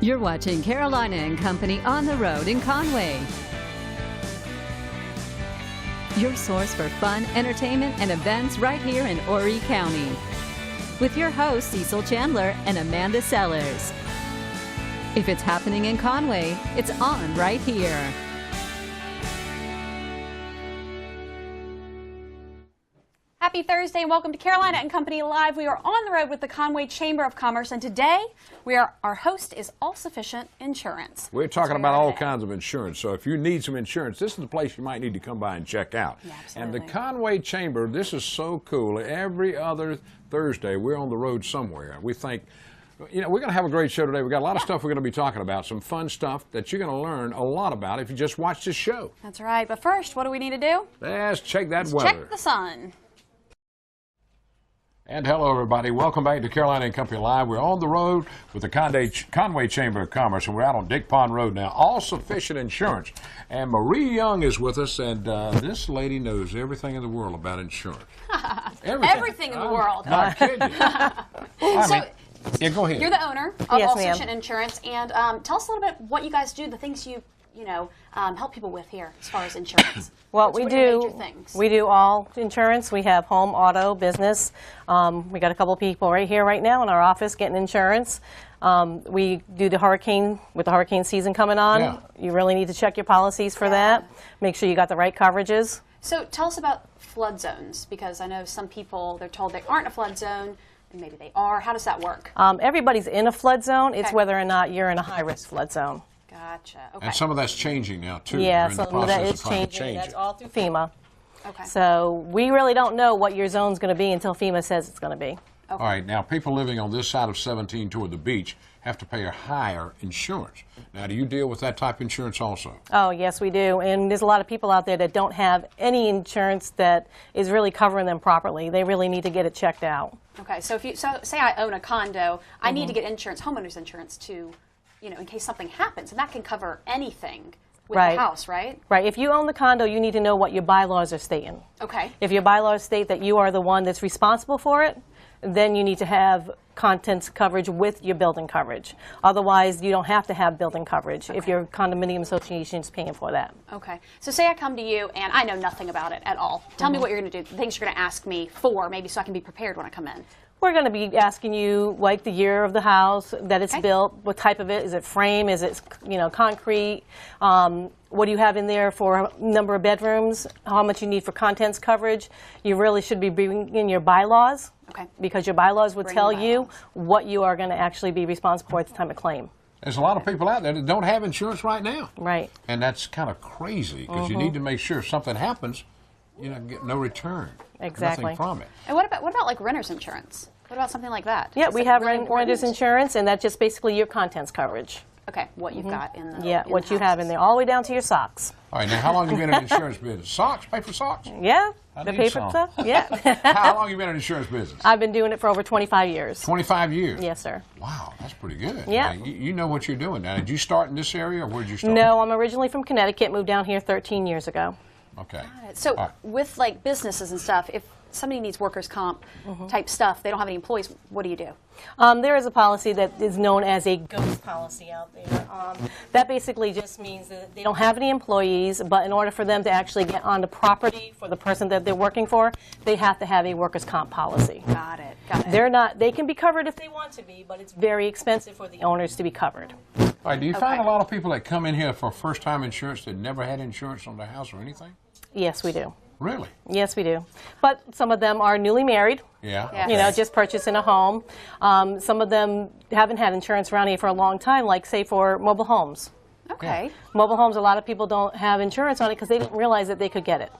You're watching Carolina and Company on the road in Conway. Your source for fun, entertainment, and events right here in Horry County. With your hosts, Cecil Chandler and Amanda Sellers. If it's happening in Conway, it's on right here. Happy Thursday and welcome to Carolina and Company Live. We are on the road with the Conway Chamber of Commerce, and today our host is All Sufficient Insurance. We're talking about all kinds of insurance, so if you need some insurance, this is the place you might need to come by and check out. Yeah, absolutely. And the Conway Chamber, this is so cool. Every other Thursday, we're on the road somewhere. We think, you know, we're going to have a great show today. We've got a lot of stuff we're going to be talking about, some fun stuff that you're going to learn a lot about if you just watch this show. That's right, but first, what do we need to do? Let's check that Let's weather. check the sun. And hello, everybody. Welcome back to Carolina and Company Live. We're on the road with the Conway Chamber of Commerce, and we're out on Dick Pond Road now. All Sufficient Insurance. And Marie Young is with us, and this lady knows everything in the world about insurance. Everything in the world. Not kidding you. Yeah, go ahead. You're the owner of Yes, All ma'am. Sufficient Insurance, and tell us a little bit what you guys do, the things you help people with here as far as insurance. Well, What are your major things? we do all insurance. We have home, auto, business. We got a couple people right here right now in our office getting insurance. We do the hurricane, with the hurricane season coming on. Yeah. You really need to check your policies for that. Make sure you got the right coverages. So tell us about flood zones, because I know some people, they're told they aren't a flood zone, and maybe they are. How does that work? Everybody's in a flood zone. It's Okay. whether or not you're in a high-risk flood zone. Gotcha. Okay. And some of that's changing now, too. Yeah, We're in the some of that process is of trying to changing. change That's it. all through FEMA. Okay. So we really don't know what your zone's going to be until FEMA says it's going to be. All right, now people living on this side of 17 toward the beach have to pay a higher insurance. Now, do you deal with that type of insurance also? Oh, yes, we do. And there's a lot of people out there that don't have any insurance that is really covering them properly. They really need to get it checked out. Okay. So say I own a condo, I need to get insurance, homeowners insurance, to, in case something happens, and that can cover anything with Right. the house, right? Right. If you own the condo, you need to know what your bylaws are stating. Okay. If your bylaws state that you are the one that's responsible for it, then you need to have contents coverage with your building coverage. Otherwise, you don't have to have building coverage if your condominium association is paying for that. Okay. So say I come to you and I know nothing about it at all. Tell me what you're going to do, the things you're going to ask me for, maybe so I can be prepared when I come in. We're going to be asking you, like, the year of the house that it's Okay. built, what type of it, is it frame, is it, concrete, what do you have in there for number of bedrooms, how much you need for contents coverage. You really should be bringing in your bylaws, Okay. because your bylaws would Bring tell the you bylaws. what you are going to actually be responsible for at the time of claim. There's a lot of people out there that don't have insurance right now. Right. And that's kind of crazy because you need to make sure if something happens, get no return. Exactly. Nothing from it. And what about like renter's insurance? What about something like that? Yeah, Is we it have really renter's important? insurance, and that's just basically your contents coverage. Okay, what you've got in the Yeah, in what the you have in houses. there, all the way down to your socks. All right, now how long have you been in the insurance business? Socks? Pay for socks? Yeah, I the need paper some. stuff. Yeah. How long have you been in the insurance business? I've been doing it for over 25 years. 25 years? Yes, sir. Wow, that's pretty good. Yeah. Now, you know what you're doing now. Did you start in this area or where did you start? No, I'm originally from Connecticut, moved down here 13 years ago. Okay. So All right. with like businesses and stuff, if somebody needs workers' comp type stuff, they don't have any employees, what do you do? There is a policy that is known as a ghost policy out there. That basically just means that they don't have any employees, but in order for them to actually get on the property for the person that they're working for, they have to have a workers' comp policy. Got it. Got it. They can be covered if they want to be, but it's very expensive for the owners to be covered. All right, do you find a Okay. lot of people that come in here for first-time insurance that never had insurance on their house or anything? Yes, we do. Really? Yes, we do. But some of them are newly married. Yeah. Yeah. Just purchasing a home. Some of them haven't had insurance around here for a long time, like, say, for mobile homes. Okay. Mobile homes, a lot of people don't have insurance on it because they didn't realize that they could get it.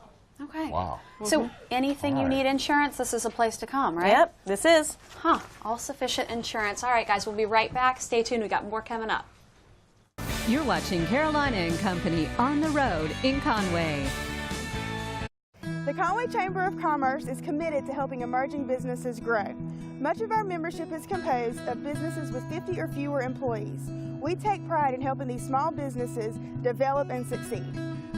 Okay. Wow. So anything you All right. need insurance, this is a place to come, right? Yep, this is. Huh. All Sufficient Insurance. All right, guys, we'll be right back. Stay tuned. We got more coming up. You're watching Carolina and Company on the road in Conway. The Conway Chamber of Commerce is committed to helping emerging businesses grow. Much of our membership is composed of businesses with 50 or fewer employees. We take pride in helping these small businesses develop and succeed.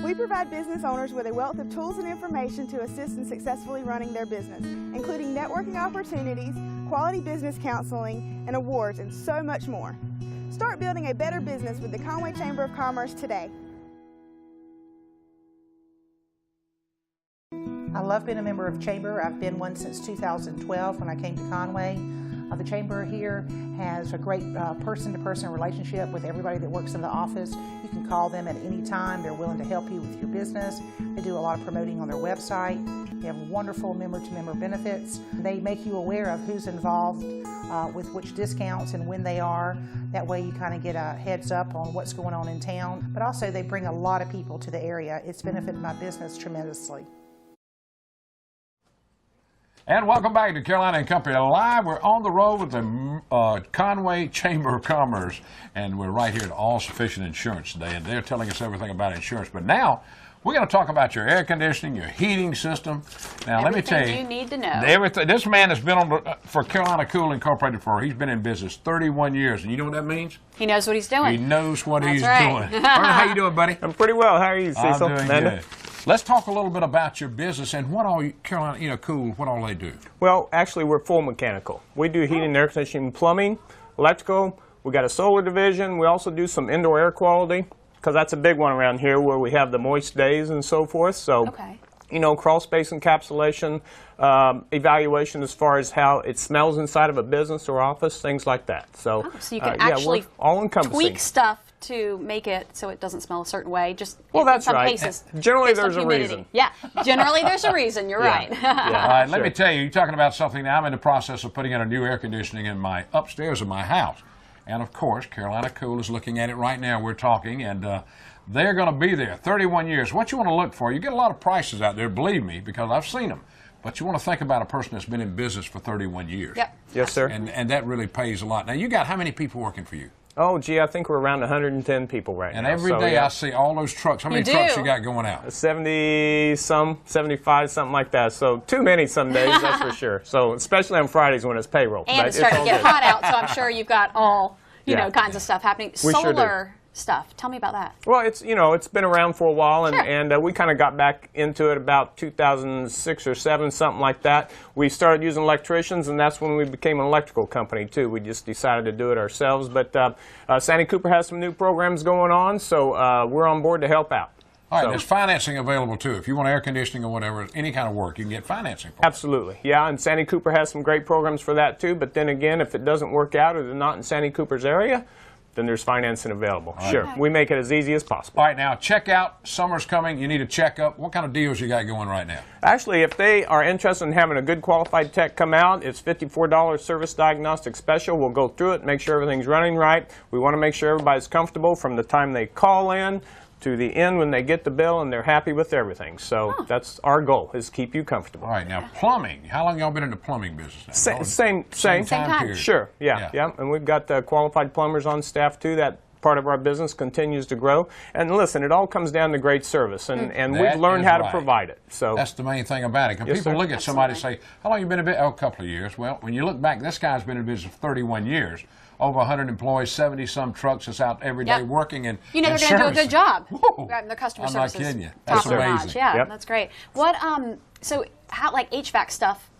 We provide business owners with a wealth of tools and information to assist in successfully running their business, including networking opportunities, quality business counseling, and awards, and so much more. Start building a better business with the Conway Chamber of Commerce today. I love being a member of Chamber. I've been one since 2012 when I came to Conway. The Chamber here has a great person-to-person relationship with everybody that works in the office. You can call them at any time. They're willing to help you with your business. They do a lot of promoting on their website. They have wonderful member-to-member benefits. They make you aware of who's involved with which discounts and when they are. That way you kind of get a heads up on what's going on in town. But also they bring a lot of people to the area. It's benefited my business tremendously. And welcome back to Carolina and Company Live. We're on the road with the Conway Chamber of Commerce, and we're right here at All Sufficient Insurance today, and they're telling us everything about insurance. But now, we're going to talk about your air conditioning, your heating system. Now, let me tell you. Everything you need to know. Everything. This man has been on for Carolina Cool Incorporated he's been in business 31 years, and you know what that means? He knows what he's doing. He knows what he's right. doing. How you doing, buddy? I'm pretty well. How are you, Cecil? I'm doing good. Let's talk a little bit about your business and what all Carolina Cool, what all they do. Well, actually, we're full mechanical. We do heating, air conditioning, plumbing, electrical. We got a solar division. We also do some indoor air quality, because that's a big one around here where we have the moist days and so forth. So, crawl space encapsulation, evaluation as far as how it smells inside of a business or office, things like that. So, so you can actually all-encompassing. tweak stuff to make it so it doesn't smell a certain way. Just that's in some right. cases, generally, based on there's a humidity. reason. Yeah, generally there's a reason. You're right. All right, let me tell you, you're talking about something now. I'm in the process of putting in a new air conditioning in my upstairs of my house. And, of course, Carolina Cool is looking at it right now. We're talking, and they're going to be there 31 years. What you want to look for, you get a lot of prices out there, believe me, because I've seen them. But you want to think about a person that's been in business for 31 years. Yep. Yes, sir. And that really pays a lot. Now, you got how many people working for you? Oh, gee, I think we're around 110 people right now. And every day I see all those trucks. How many trucks you got going out? 70-some, 75, something like that. So too many some days, that's for sure. So especially on Fridays when it's payroll. And it's starting to get hot out, so I'm sure you've got all kinds of stuff happening. We Solar sure stuff. Tell me about that. Well, it's been around for a while, and, Sure. we kind of got back into it about 2006 or 7, something like that. We started using electricians, and that's when we became an electrical company, too. We just decided to do it ourselves. But Sandy Cooper has some new programs going on, so we're on board to help out. All right, there's financing available, too. If you want air conditioning or whatever, any kind of work, you can get financing for it. Absolutely. Yeah, and Sandy Cooper has some great programs for that, too. But then again, if it doesn't work out or they're not in Sandy Cooper's area, then there's financing available. Sure, we make it as easy as possible. All right, now, checkout. Summer's coming. You need a checkup. What kind of deals you got going right now? Actually, if they are interested in having a good qualified tech come out, it's $54 service diagnostic special. We'll go through it, make sure everything's running right. We want to make sure everybody's comfortable from the time they call in to the end when they get the bill and they're happy with everything. So that's our goal, is keep you comfortable. All right, now plumbing. How long y'all been in the plumbing business now? Same time period. Sure, yeah. And we've got qualified plumbers on staff too. That part of our business continues to grow. And listen, it all comes down to great service, and we've learned how to provide it. So that's the main thing about it. When people look at somebody and say, how long you been in business? Oh, a couple of years. Well, when you look back, this guy's been in business for 31 years. Over 100 employees, 70-some trucks that's out every day working and they're going to do a good job. Their customer service I'm not kidding you. That's That's amazing. Yeah, that's great. What so how like HVAC stuff?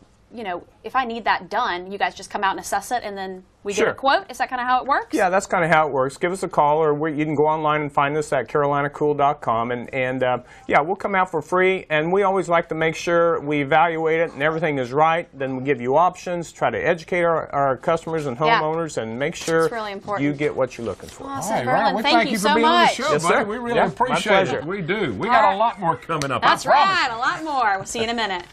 If I need that done, you guys just come out and assess it, and then we get a quote? Is that kind of how it works? Yeah, that's kind of how it works. Give us a call, or you can go online and find us at carolinacool.com, and we'll come out for free, and we always like to make sure we evaluate it and everything is right. Then we give you options, try to educate our customers and homeowners, and make sure really you get what you're looking for. Awesome. All right, Well, thank you for so being much. on the show, buddy. We really appreciate it. We do. We got a lot more coming up. That's right, a lot more. We'll see you in a minute.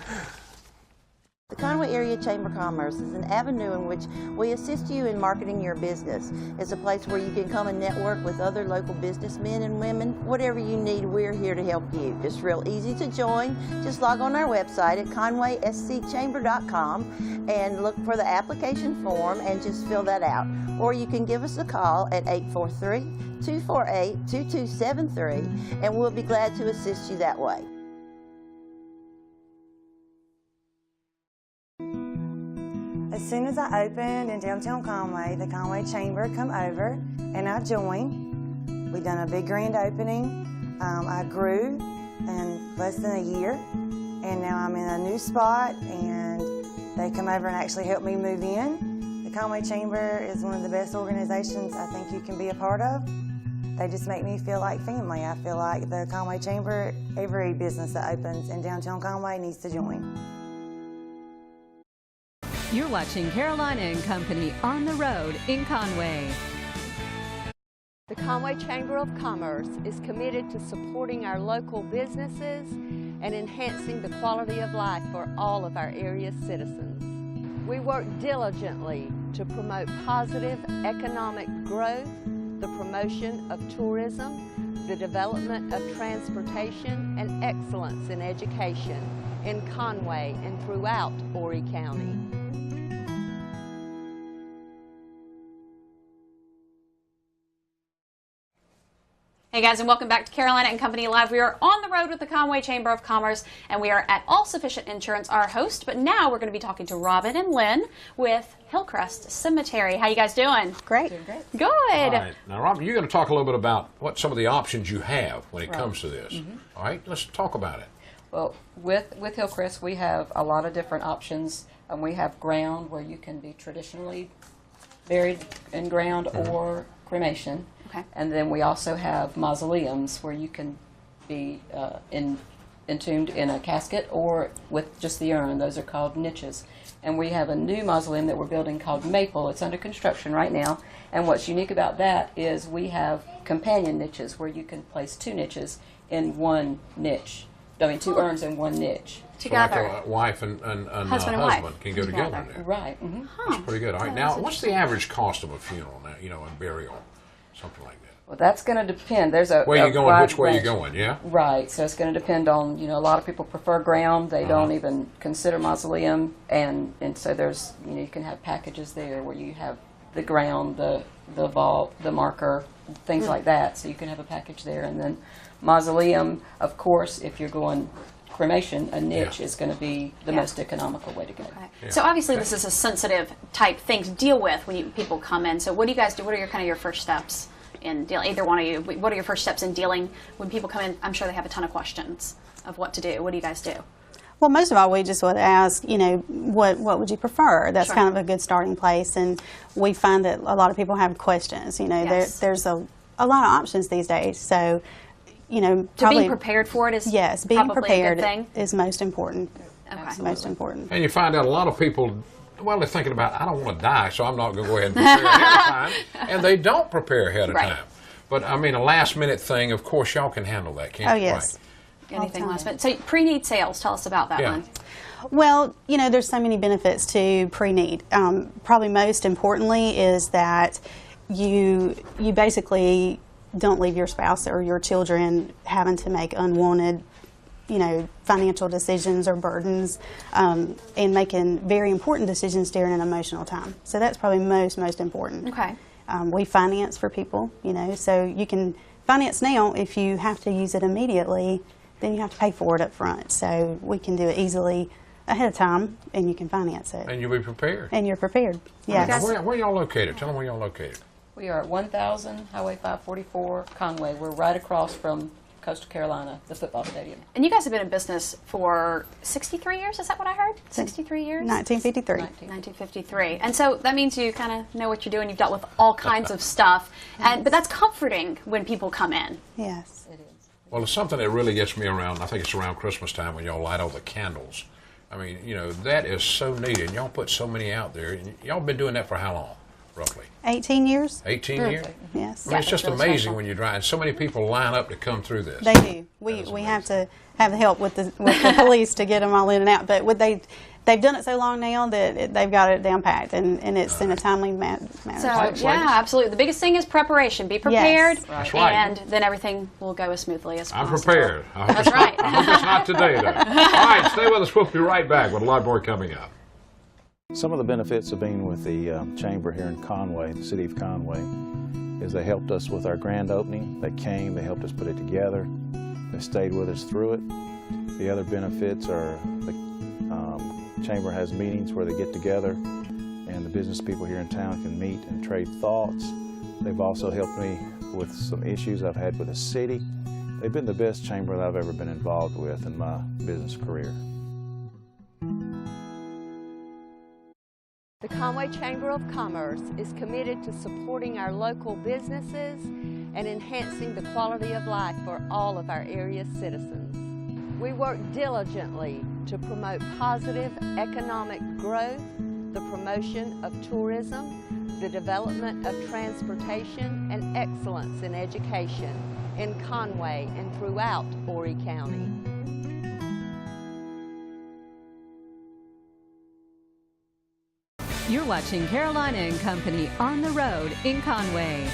The Conway Area Chamber of Commerce is an avenue in which we assist you in marketing your business. It's a place where you can come and network with other local businessmen and women. Whatever you need, we're here to help you. It's real easy to join. Just log on our website at conwayscchamber.com and look for the application form and just fill that out. Or you can give us a call at 843-248-2273, and we'll be glad to assist you that way. As soon as I opened in downtown Conway, the Conway Chamber come over and I joined. We done a big grand opening. I grew in less than a year, and now I'm in a new spot, and they come over and actually help me move in. The Conway Chamber is one of the best organizations I think you can be a part of. They just make me feel like family. I feel like the Conway Chamber, every business that opens in downtown Conway needs to join. You're watching Carolina and Company on the road in Conway. The Conway Chamber of Commerce is committed to supporting our local businesses and enhancing the quality of life for all of our area's citizens. We work diligently to promote positive economic growth, the promotion of tourism, the development of transportation, and excellence in education in Conway and throughout Horry County. Hey guys, and welcome back to Carolina and Company Live. We are on the road with the Conway Chamber of Commerce, and we are at All Sufficient Insurance, our host. But now we're going to be talking to Robin and Lynn with Hillcrest Cemetery. How you guys doing? Great. Doing great. Good. All right. Now, Robin, you're going to talk a little bit about what some of the options you have when it comes to this. All right, let's talk about it. Well, with Hillcrest, we have a lot of different options. We have ground, where you can be traditionally buried in ground, or cremation. Okay. And then we also have mausoleums, where you can be entombed in a casket or with just the urn. Those are called niches. And we have a new mausoleum that we're building called Maple. It's under construction right now. And what's unique about that is we have companion niches, where you can place two niches in one niche. I mean, two urns in one niche. Together. So like a wife and Husband and wife. can go together there. Right. That's pretty good. All right, now, what's the average cost of a funeral now, and burial? Something like that. Well, that's going to depend. There's a Where you going, which way range. you're going, yeah? Right. So it's going to depend on, a lot of people prefer ground. They don't even consider mausoleum. And so there's, you can have packages there where you have the ground, the vault, the marker, things like that. So you can have a package there. And then mausoleum, of course, if you're going cremation, a niche is going to be the most economical way to go. Okay. Yeah. So obviously this is a sensitive type thing to deal with when people come in. So what do you guys do? What are your first steps in dealing? Either one of you, what are your first steps in dealing when people come in? I'm sure they have a ton of questions of what to do. What do you guys do? Well, most of all, we just would ask, what would you prefer? That's kind of a good starting place. And we find that a lot of people have questions. There's a lot of options these days. So, So probably being prepared for it is being probably prepared a good thing? is most important. Okay. Most important. And you find out a lot of people, they're thinking about, I don't want to die, so I'm not going to go ahead and prepare ahead of time. And they don't prepare ahead of time. But, I mean, a last-minute thing, of course, y'all can handle that, can't you? Oh, yes. Right. Anything last minute. So pre-need sales, tell us about that one. Well, there's so many benefits to pre-need. Probably most importantly is that you basically don't leave your spouse or your children having to make unwanted financial decisions or burdens, and making very important decisions during an emotional time. So that's probably most important. Okay. We finance for people, so you can finance now. If you have to use it immediately, then you have to pay for it up front. So we can do it easily ahead of time, and you can finance it. And you'll be prepared. And you're prepared, yes. Now, where y'all located? Tell them where y'all located. We are at 1000 Highway 544, Conway. We're right across from Coastal Carolina, the football stadium. And you guys have been in business for 63 years, is that what I heard? 63 years? 1953. 1953. And so that means you kind of know what you're doing. You've dealt with all kinds of stuff. But that's comforting when people come in. Yes. It is. Well, it's something that really gets me around. I think it's around Christmas time when y'all light all the candles. I mean, that is so neat. And y'all put so many out there. Y'all been doing that for how long, roughly? 18 years. 18 years? Yes. I mean, it's just amazing when you drive. And so many people line up to come through this. They do. We have to have the help with the police to get them all in and out. But they've done it so long now that they've got it down packed, and it's in a timely manner. So, yeah, absolutely. The biggest thing is preparation. Be prepared, yes. That's right. And then everything will go as smoothly as possible. I'm prepared. That's right. I hope it's not today, though. All right, stay with us. We'll be right back with a lot more coming up. Some of the benefits of being with the Chamber here in Conway, the city of Conway, is they helped us with our grand opening. They came, they helped us put it together. They stayed with us through it. The other benefits are the Chamber has meetings where they get together and the business people here in town can meet and trade thoughts. They've also helped me with some issues I've had with the city. They've been the best chamber that I've ever been involved with in my business career. The Conway Chamber of Commerce is committed to supporting our local businesses and enhancing the quality of life for all of our area citizens. We work diligently to promote positive economic growth, the promotion of tourism, the development of transportation, and excellence in education in Conway and throughout Horry County. You're watching Carolina and Company on the road in Conway.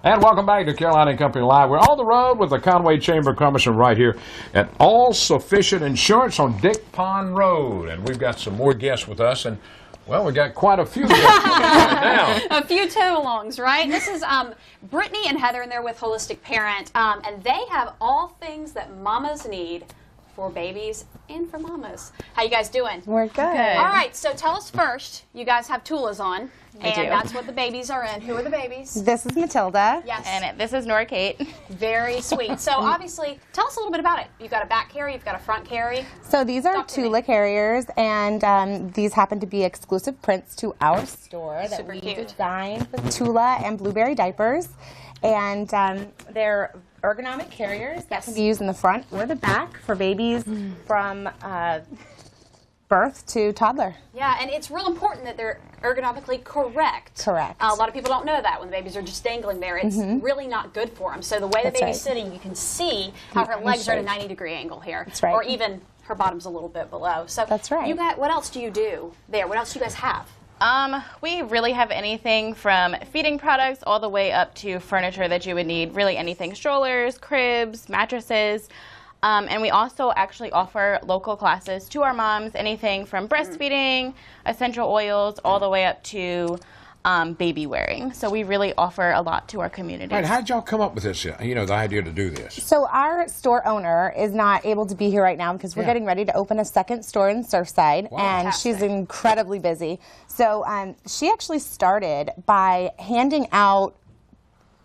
And welcome back to Carolina and Company Live. We're on the road with the Conway Chamber of Commerce right here at All Sufficient Insurance on Dick Pond Road. And we've got some more guests with us. And, well, we got quite a few guests right now. A few tow-alongs, right? This is Brittany and Heather, and they're with Holistic Parent. And they have all things that mamas need for babies and for mamas. How you guys doing? We're good. All right, so tell us first, you guys have tulas on, and do. that's what the babies are in. Who are the babies? This is Matilda. Yes. And this is Nora Kate. Very sweet. So obviously, tell us a little bit about it. You've got a back carry, you've got a front carry. So these are Tula carriers, and these happen to be exclusive prints to our store that Super we cute. designed with Tula and Blueberry diapers. And they're ergonomic carriers that can be used in the front or the back for babies from birth to toddler. Yeah, and it's real important that they're ergonomically correct. Correct. A lot of people don't know that when the babies are just dangling there. It's really not good for them. So the way the That's baby's right. sitting, you can see how her legs are at a 90-degree angle here. That's right. Or even her bottom's a little bit below. So That's right. You got, what else do you do there? What else do you guys have? We really have anything from feeding products all the way up to furniture that you would need, really anything, strollers, cribs, mattresses. And we also actually offer local classes to our moms, anything from breastfeeding, essential oils, all the way up to baby wearing. So we really offer a lot to our community. Right, how did y'all come up with this, you know, the idea to do this? So our store owner is not able to be here right now because we're getting ready to open a second store in Surfside, and she's incredibly busy. So she actually started by handing out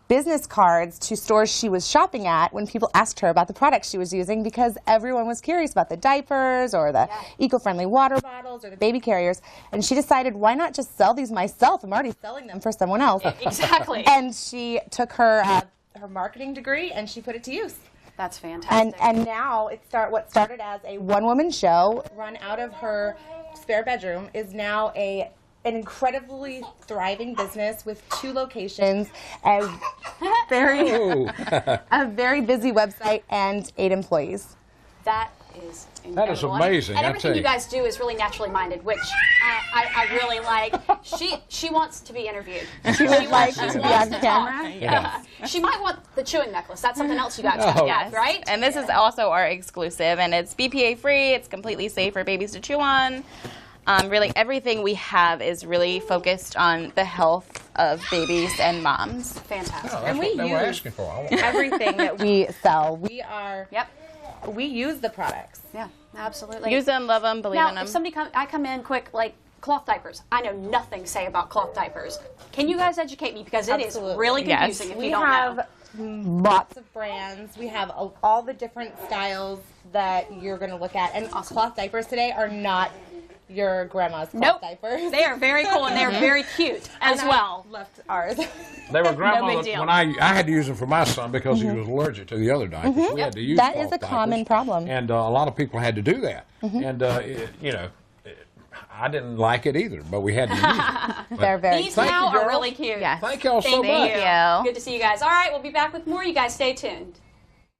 business cards to stores she was shopping at when people asked her about the products she was using, because everyone was curious about the diapers or the eco-friendly water bottles or the baby carriers, and she decided, why not just sell these myself? I'm already selling them for someone else. Exactly. And she took her her marketing degree and she put it to use. That's fantastic. And now what started as a one-woman show run out of her spare bedroom is now an incredibly thriving business with 2 locations, a very busy website, and 8 employees. That is incredible. That is amazing. And I everything tell you you. guys do is really naturally minded, which I really like. She wants to be interviewed. She would like wants to be on to camera. talk. Yes. She might want the chewing necklace. That's something else you guys Oh. have, Yes. right? And this is also our exclusive, and it's BPA free. It's completely safe for babies to chew on. Really, everything we have is really focused on the health of babies and moms. Fantastic. Oh, And that's we what they were use asking for. I want- everything that we sell. We use the products. Yeah, absolutely. Use them, love them, believe now, in them. if somebody I come in quick, like cloth diapers. I know nothing, say, about cloth diapers. Can you guys educate me? Because it is really confusing if you don't know. Lots of brands. We have all the different styles that you're going to look at. And cloth diapers today are not your grandma's cloth diapers. They are very cool, and they're very cute as well. I left ours. They were grandma big deal. when I had to use them for my son because he was allergic to the other diapers. We had to use That cloth is a diapers, common problem. and a lot of people had to do that. And you know, I didn't like it either, but we had to use it. They're very These Thank now you, are girls. really cute. Yes. Thank y'all so Thank much. you. Good to see you guys. All right, we'll be back with more. You guys stay tuned.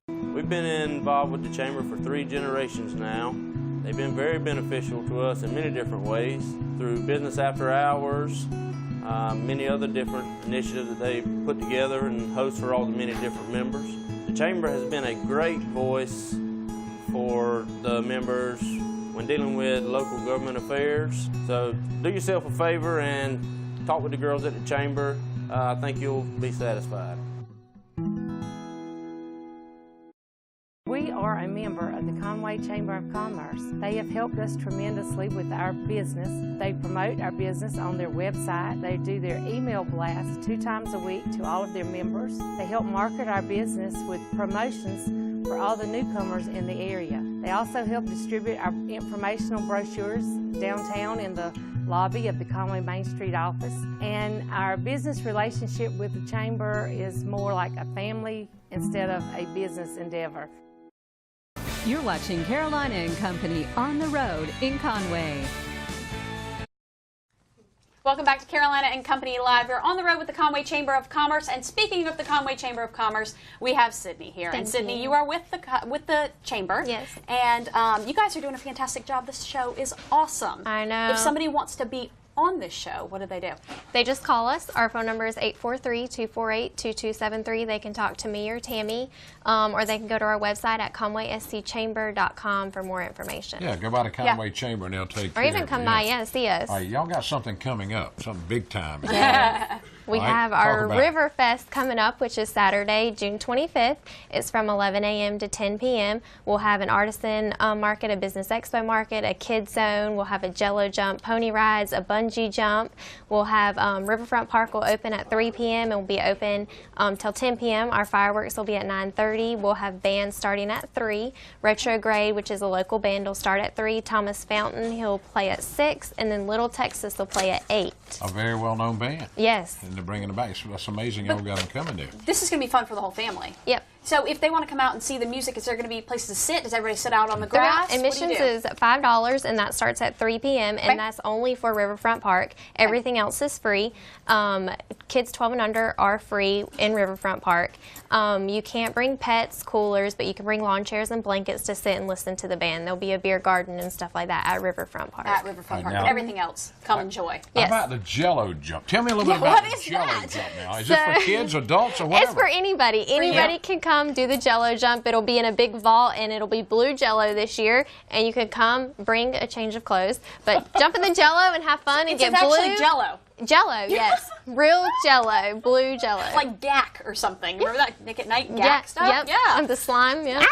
We've been involved with the Chamber for 3 generations now. They've been very beneficial to us in many different ways, through business after hours, many other different initiatives that they put together and host for all the many different members. The Chamber has been a great voice for the members when dealing with local government affairs. So do yourself a favor and talk with the girls at the Chamber. I think you'll be satisfied. We are a member of the Conway Chamber of Commerce. They have helped us tremendously with our business. They promote our business on their website. They do their email blast 2 times a week to all of their members. They help market our business with promotions for all the newcomers in the area. They also help distribute our informational brochures downtown in the lobby of the Conway Main Street office. And our business relationship with the Chamber is more like a family instead of a business endeavor. You're watching Carolina and Company on the road in Conway. Welcome back to Carolina and Company Live. We're on the road with the Conway Chamber of Commerce, and speaking of the Conway Chamber of Commerce, we have Sydney here. And Sydney, you are with the Chamber. Yes. And you guys are doing a fantastic job. This show is awesome. I know. If somebody wants to be on this show, what do they do? They just call us. Our phone number is 843-248-2273. They can talk to me or Tammy, or they can go to our website at conwayscchamber.com for more information. Yeah, go by the Conway Chamber and they'll take or care even of come you. by, see us. All right, y'all got something coming up, something big time. Yeah. We have our River River Fest coming up, which is Saturday, June 25th. It's from 11 a.m. to 10 p.m. We'll have an artisan market, a business expo market, a kids zone. We'll have a jello jump, pony rides, a bungee jump. We'll have Riverfront Park will open at 3 p.m. and will be open till 10 p.m. Our fireworks will be at 9:30. We'll have bands starting at 3. Retrograde, which is a local band, will start at 3. Thomas Fountain, he'll play at 6. And then Little Texas will play at 8. A very well-known band. Yes. And they're bringing it back. So that's amazing y'all got them coming there. This is going to be fun for the whole family. Yep. So if they want to come out and see the music, is there going to be places to sit? Does everybody sit out on the grass? Admissions is $5, and that starts at 3 p.m., and that's only for Riverfront Park. Everything else is free. Kids 12 and under are free in Riverfront Park. You can't bring pets, coolers, but you can bring lawn chairs and blankets to sit and listen to the band. There'll be a beer garden and stuff like that at Riverfront Park. At Riverfront Park. But everything else, come enjoy. How about the jello jump? Tell me a little bit about the jello jump now. Is it for kids, adults, or whatever? It's for anybody. Anybody can come do the jello jump. It'll be in a big vault, and it'll be blue jello this year, and you can come, bring a change of clothes, but jump in the jello and have fun and get blue. It's actually jello. Jello, yes. Real jello, blue jello. It's like gack or something. Remember that Nick at Night gack stuff? Yep. Yeah. And the slime, yeah.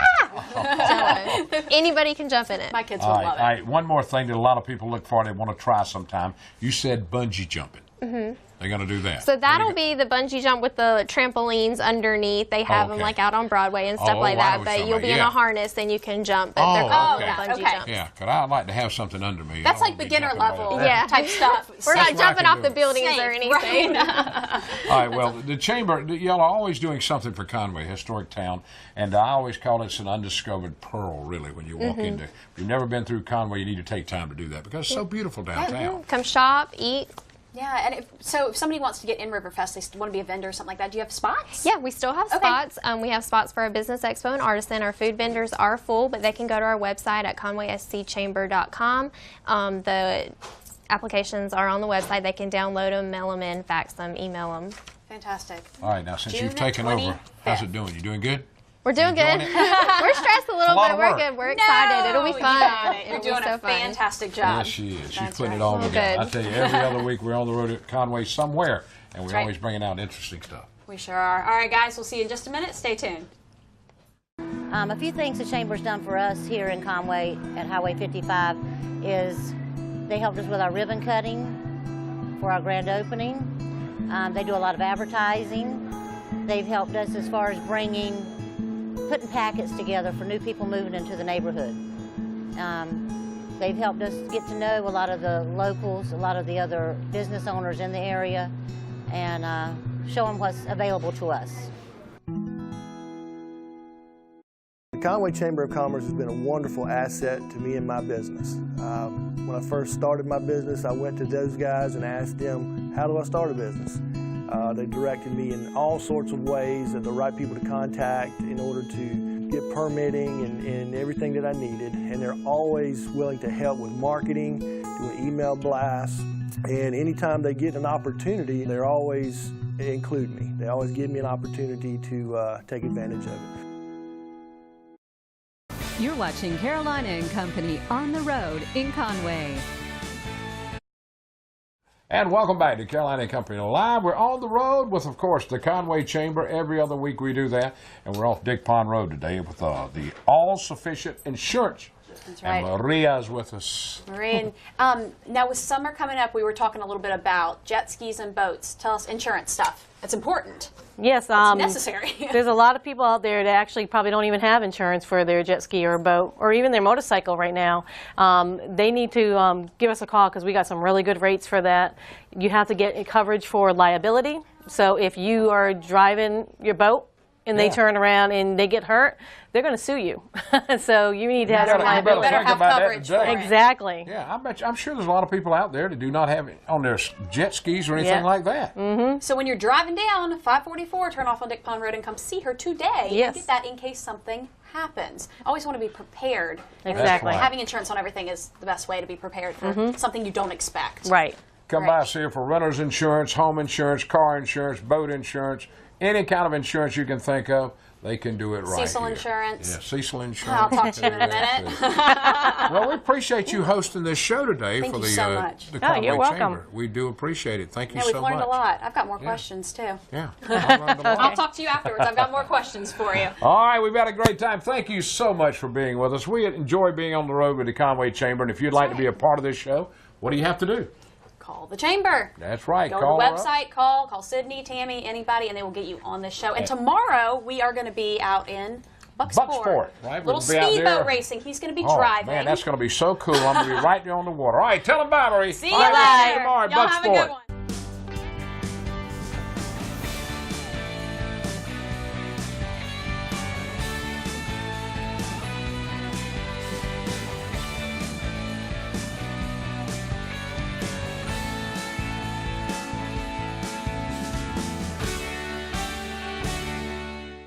Jello. Anybody can jump in it. My kids will love it. All right, one more thing that a lot of people look for, they want to try sometime. You said bungee jumping. Mm-hmm. They're going to do that. So that'll be the bungee jump with the trampolines underneath. They have them like out on Broadway and stuff like that. But you'll be in a harness and you can jump. But they're called bungee jumps. Yeah, because I'd like to have something under me. That's like beginner level type stuff. We're not jumping off the buildings or anything. All right, well, the Chamber, y'all are always doing something for Conway, historic town, and I always call it an undiscovered pearl, really, when you walk into. If you've never been through Conway, you need to take time to do that because it's so beautiful downtown. Come shop, eat. Yeah, and if somebody wants to get in Riverfest, they want to be a vendor or something like that, do you have spots? Yeah, we still have spots. We have spots for our business expo and artisan. Our food vendors are full, but they can go to our website at conwayscchamber.com. The applications are on the website. They can download them, mail them in, fax them, email them. Fantastic. All right, now since you've taken over, how's it doing? You doing good? We're doing good. We're stressed a little bit. We're good. We're excited. It'll be fun. You're doing a fantastic job. Yes, she is. She's putting it all together. I tell you, every other week we're on the road at Conway somewhere, and we're always bringing out interesting stuff. We sure are. All right, guys, we'll see you in just a minute. Stay tuned. A few things the Chamber's done for us here in Conway at Highway 55 is they helped us with our ribbon cutting for our grand opening. They do a lot of advertising. They've helped us as far as putting packets together for new people moving into the neighborhood. They've helped us get to know a lot of the locals, a lot of the other business owners in the area, and show them what's available to us. The Conway Chamber of Commerce has been a wonderful asset to me and my business. When I first started my business, I went to those guys and asked them, how do I start a business? They directed me in all sorts of ways, the right people to contact in order to get permitting and everything that I needed. And they're always willing to help with marketing, doing email blasts. And anytime they get an opportunity, they're always include me. They always give me an opportunity to take advantage of it. You're watching Carolina and Company on the road in Conway. And welcome back to Carolina and Company Live. We're on the road with, of course, the Conway Chamber. Every other week we do that. And we're off Dick Pond Road today with the All-Sufficient Insurance That's And right. Maria's with us. Marie, now with summer coming up, we were talking a little bit about jet skis and boats. Tell us insurance stuff. It's important. Yes, It's necessary. There's a lot of people out there that actually probably don't even have insurance for their jet ski or boat or even their motorcycle right now. They need to give us a call because we got some really good rates for that. You have to get coverage for liability. So if you are driving your boat and they turn around and they get hurt, they're going to sue you. So you need to have some liability. better have coverage for it. Exactly. Yeah, I'm sure there's a lot of people out there that do not have it on their jet skis or anything like that. Mm-hmm. So when you're driving down 544, turn off on Dick Pond Road and come see her today. Yes. And get that in case something happens. Always want to be prepared. Exactly. And having insurance on everything is the best way to be prepared for something you don't expect. Right. Come by, see her for renter's insurance, home insurance, car insurance, boat insurance, any kind of insurance you can think of. They can do it right Cecil here. Insurance. Yeah, Cecil Insurance. I'll talk to you in a minute. Well, we appreciate you hosting this show today Thank for you the, so much. the Oh, Conway you're welcome. Chamber. We do appreciate it. Thank you so We've much. learned a lot. I've got more questions too. Yeah, I've learned a lot. I'll talk to you afterwards. I've got more questions for you. All right, we've had a great time. Thank you so much for being with us. We enjoy being on the road with the Conway Chamber, and if you'd like to be a part of this show, what do you have to do? Call the chamber. That's right. Go Call to her the up. website, call Sydney, Tammy, anybody, and they will get you on this show. And tomorrow we are going to be out in Bucksport. Right? Little We'll be out there. speedboat racing. He's going to be Oh, driving. man, that's going to be so cool. I'm going to be right there on the water. All right, tell them bye, Marie. See you All right, we'll see later. tomorrow at Y'all have a Bucksport. good one.